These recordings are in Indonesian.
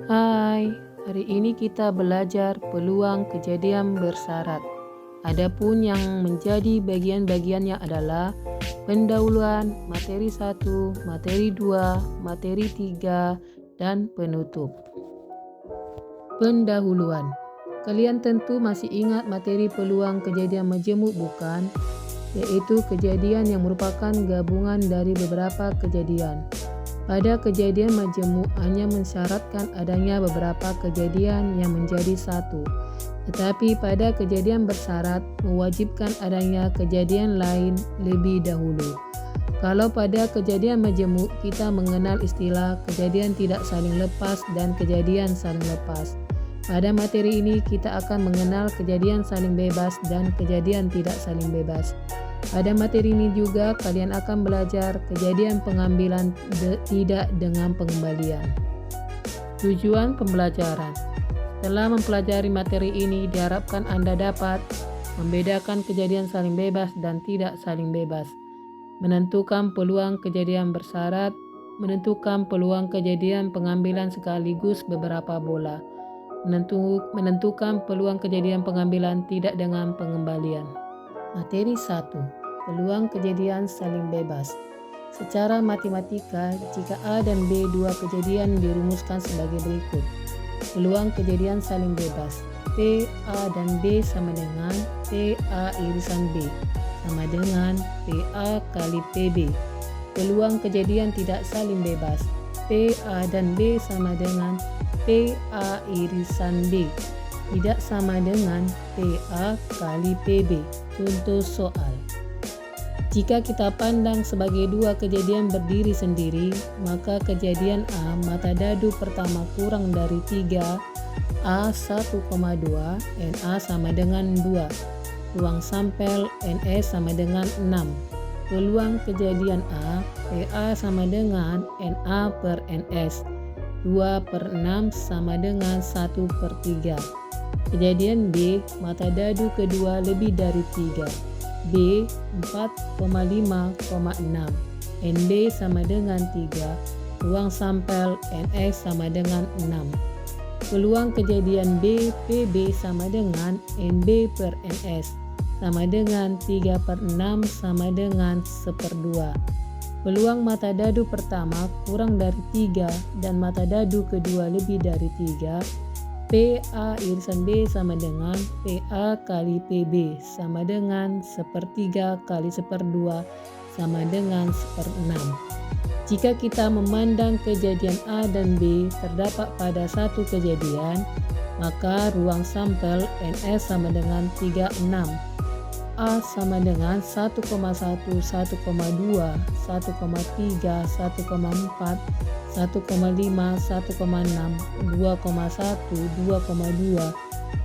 Hai, hari ini kita belajar peluang kejadian bersyarat. Adapun yang menjadi bagian-bagiannya adalah pendahuluan, materi 1, materi 2, materi 3, dan penutup. Pendahuluan. Kalian tentu masih ingat materi peluang kejadian majemuk bukan? Yaitu kejadian yang merupakan gabungan dari beberapa kejadian. Pada kejadian majemuk hanya mensyaratkan adanya beberapa kejadian yang menjadi satu. Tetapi pada kejadian bersyarat mewajibkan adanya kejadian lain lebih dahulu. Kalau pada kejadian majemuk kita mengenal istilah kejadian tidak saling lepas dan kejadian saling lepas. Pada materi ini kita akan mengenal kejadian saling bebas dan kejadian tidak saling bebas. Pada materi ini juga kalian akan belajar kejadian pengambilan tidak dengan pengembalian. Tujuan pembelajaran. Setelah mempelajari materi ini diharapkan Anda dapat membedakan kejadian saling bebas dan tidak saling bebas, menentukan peluang kejadian bersyarat, menentukan peluang kejadian pengambilan sekaligus beberapa bola, menentukan peluang kejadian pengambilan tidak dengan pengembalian. Materi 1. Peluang kejadian saling bebas. Secara matematika, jika A dan B dua kejadian dirumuskan sebagai berikut. Peluang kejadian saling bebas. P, A dan B sama dengan P, A irisan B sama dengan PA kali PB. Peluang kejadian tidak saling bebas. P, A dan B sama dengan PA irisan B tidak sama dengan PA kali PB. Contoh soal. Jika kita pandang sebagai dua kejadian berdiri sendiri, maka kejadian A mata dadu pertama kurang dari 3, A 1,2, NA sama dengan 2. Ruang sampel NE sama dengan 6. Peluang kejadian A, PA sama dengan NA per NS. 2 per 6 sama dengan 1 per 3. Kejadian B, mata dadu kedua lebih dari 3. B 4,5,6. NB sama dengan 3. Ruang sampel NS sama dengan 6. Peluang kejadian B, PB sama dengan NB per NS sama dengan 3 per 6 sama dengan 1/2. Peluang mata dadu pertama kurang dari 3 dan mata dadu kedua lebih dari 3. PA irisan B sama dengan PA kali PB sama dengan 1/3 kali 1/2 sama dengan 1/6. Jika kita memandang kejadian A dan B terdapat pada satu kejadian, maka ruang sampel NS sama dengan 36. A sama dengan 1,1, 1,2, 1,3, 1,4, 1,5, 1,6, 2,1, 2,2,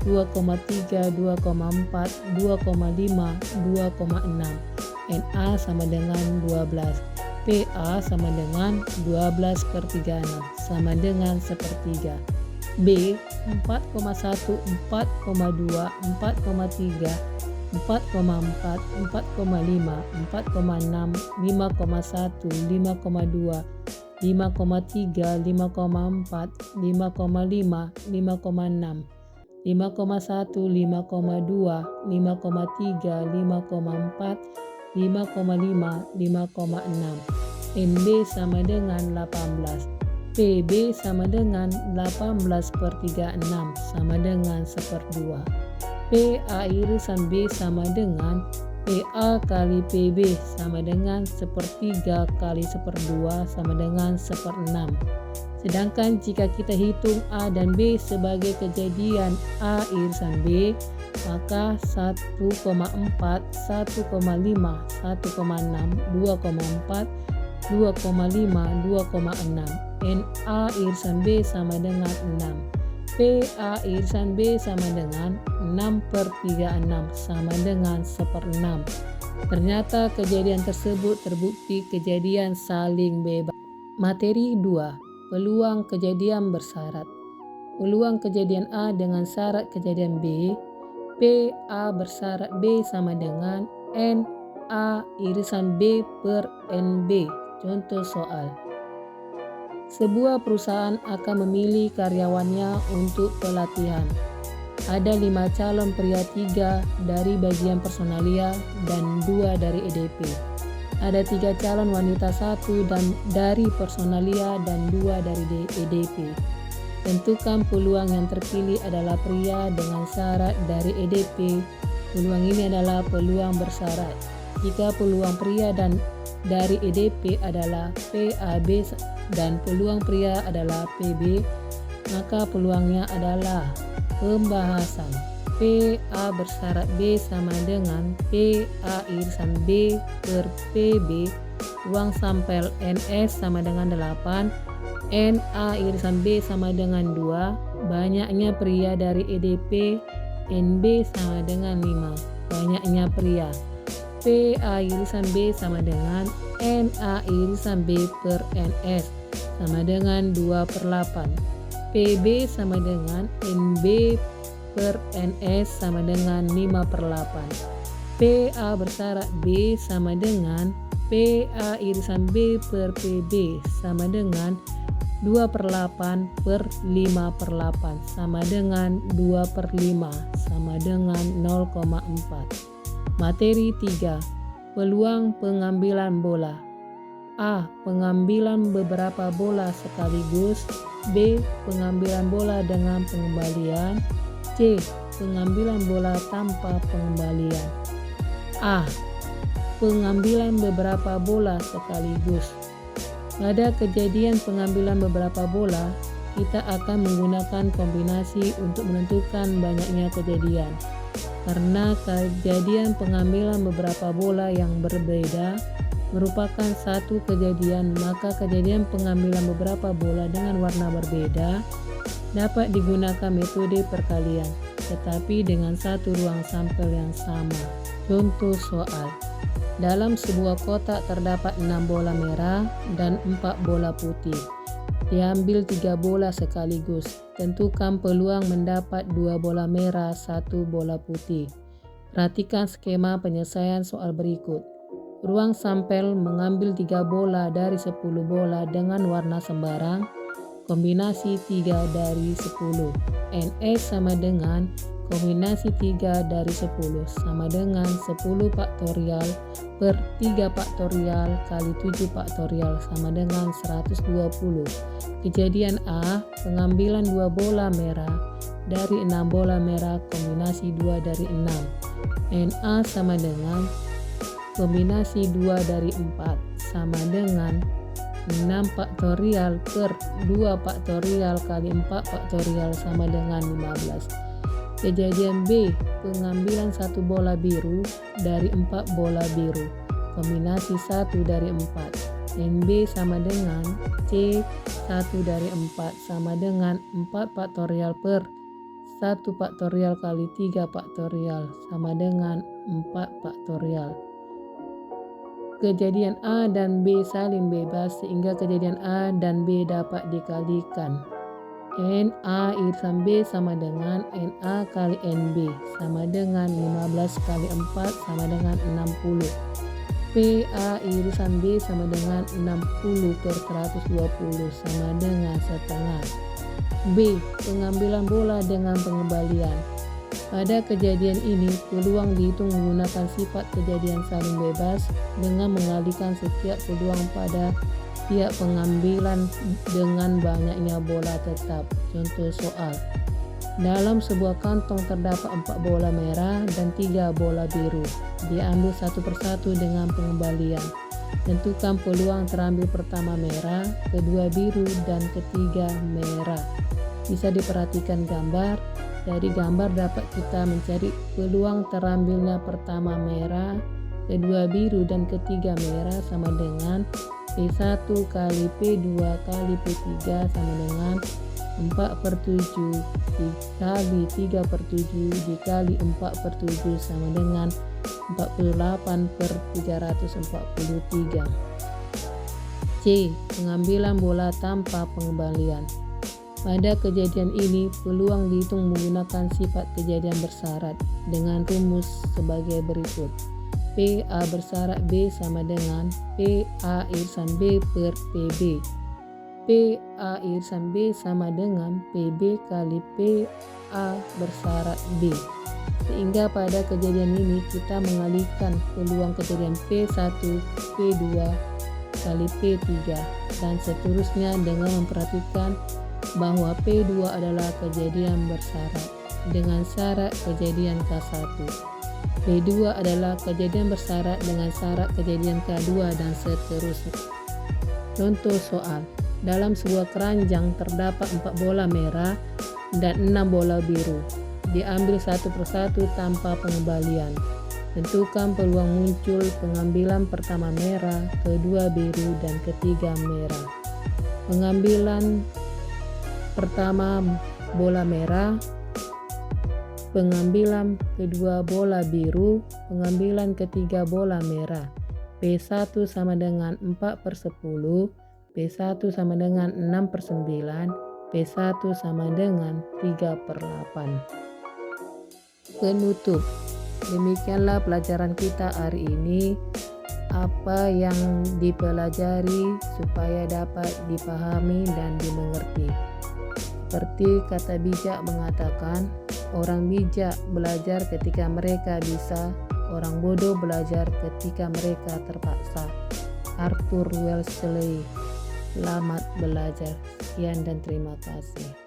2,3, 2,4, 2,5, 2,6. NA sama dengan 12. PA sama dengan 12 per 36 sama dengan 1/3. B 4,1, 4,2, 4,3, 4,4, 4,5, 4,6, 5,1, 5,2, 5,3, 5,4, 5,5, 5,6, 5,1, 5,2, 5,3, 5,4, 5,5, 5,6. MB sama dengan 18. PB sama dengan 18 per 36 sama dengan 1/2. PA irisan B sama dengan PA kali PB sama dengan 1/3 kali 1/2 sama dengan 1/6. Sedangkan jika kita hitung A dan B sebagai kejadian A irisan B, maka 1,4, 1,5, 1,6, 2,4, 2,5, 2,6. NA irisan B sama dengan 6. PA irisan B sama dengan 6/36 sama dengan 1/6. Ternyata kejadian tersebut terbukti kejadian saling bebas. Materi 2. Peluang kejadian bersyarat. Peluang kejadian A dengan syarat kejadian B. PA bersyarat B sama dengan NA irisan B per NB. Contoh soal. Sebuah perusahaan akan memilih karyawannya untuk pelatihan. Ada 5 calon pria, 3 dari bagian personalia dan 2 dari EDP. Ada 3 calon wanita, 1 dari personalia dan 2 dari EDP. Tentukan peluang yang terpilih adalah pria dengan syarat dari EDP. Peluang ini adalah peluang bersyarat. Jika peluang pria dan dari EDP adalah PAB dan peluang pria adalah PB, maka peluangnya adalah pembahasan. PA bersyarat B sama dengan PA irisan B per PB. Ruang sampel NS sama dengan 8. NA irisan B sama dengan 2. Banyaknya pria dari EDP. NB sama dengan 5. Banyaknya pria. PA irisan B sama dengan NA irisan B per NS sama dengan 2/8. PB sama dengan NB per NS sama dengan 5/8. PA bersyarat B sama dengan PA irisan B per PB sama dengan 2/8 per 5/8 sama dengan 2/5 sama dengan 0,4. Materi 3. Peluang pengambilan bola. A. Pengambilan beberapa bola sekaligus. B. Pengambilan bola dengan pengembalian. C. Pengambilan bola tanpa pengembalian. A. Pengambilan beberapa bola sekaligus. Pada kejadian pengambilan beberapa bola, kita akan menggunakan kombinasi untuk menentukan banyaknya kejadian. Karena kejadian pengambilan beberapa bola yang berbeda merupakan satu kejadian, maka kejadian pengambilan beberapa bola dengan warna berbeda dapat digunakan metode perkalian, tetapi dengan satu ruang sampel yang sama. Contoh soal. Dalam sebuah kotak terdapat 6 bola merah dan 4 bola putih. Diambil 3 bola sekaligus. Tentukan peluang mendapat 2 bola merah, 1 bola putih. Perhatikan skema penyelesaian soal berikut. Ruang sampel mengambil 3 bola dari 10 bola dengan warna sembarang. Kombinasi 3 dari 10. NS sama dengan kombinasi 3 dari 10 sama dengan 10 faktorial per 3 faktorial kali 7 faktorial sama dengan 120. Kejadian A, pengambilan 2 bola merah dari 6 bola merah kombinasi 2 dari 6. NA sama dengan kombinasi 2 dari 4 sama dengan 6 faktorial per 2 faktorial kali 4 faktorial sama dengan 15. Kejadian B, pengambilan 1 bola biru dari 4 bola biru, kombinasi 1 dari 4. NB sama dengan C, 1 dari 4 sama dengan 4 faktorial per 1 faktorial kali 3 faktorial sama dengan 4 faktorial. Kejadian A dan B saling bebas sehingga kejadian A dan B dapat dikalikan. NA irisan B sama dengan NA kali NB sama dengan 15 kali 4 sama dengan 60. PA irisan B sama dengan 60 per 120 sama dengan setengah. B. Pengambilan bola dengan pengembalian. Pada kejadian ini, peluang dihitung menggunakan sifat kejadian saling bebas dengan mengalihkan setiap peluang pada pihak pengambilan dengan banyaknya bola tetap. Contoh soal. Dalam sebuah kantong terdapat 4 bola merah dan 3 bola biru. Diambil satu persatu dengan pengembalian. Tentukan peluang terambil pertama merah, kedua biru, dan ketiga merah. Bisa diperhatikan gambar. Dari gambar dapat kita mencari peluang terambilnya pertama merah, kedua biru, dan ketiga merah sama dengan P1 kali P2 kali P3 sama dengan 4/7 dikali 3/7 dikali 4/7 sama dengan 48/343. C. Pengambilan bola tanpa pengembalian. Pada kejadian ini, peluang dihitung menggunakan sifat kejadian bersyarat dengan rumus sebagai berikut. PA bersyarat B sama dengan PA irisan B per PB. PA irisan B sama dengan PB kali PA bersyarat B. Sehingga pada kejadian ini kita mengalihkan peluang kejadian P1, P2 kali P3 dan seterusnya dengan memperhatikan bahwa P2 adalah kejadian bersyarat dengan syarat kejadian K1. P2 adalah kejadian bersyarat dengan syarat kejadian K2 dan seterusnya. Contoh soal. Dalam sebuah keranjang terdapat 4 bola merah dan 6 bola biru. Diambil satu persatu tanpa pengembalian. Tentukan peluang muncul pengambilan pertama merah, kedua biru, dan ketiga merah. Pengambilan pertama bola merah, pengambilan kedua bola biru, pengambilan ketiga bola merah. P1 sama dengan 4/10, P1 sama dengan 6/9, P1 sama dengan 3/8. Penutup. Demikianlah pelajaran kita hari ini. Apa yang dipelajari supaya dapat dipahami dan dimengerti. Seperti kata bijak mengatakan, orang bijak belajar ketika mereka bisa, orang bodoh belajar ketika mereka terpaksa. Arthur Wellesley. Selamat belajar. Sekian dan terima kasih.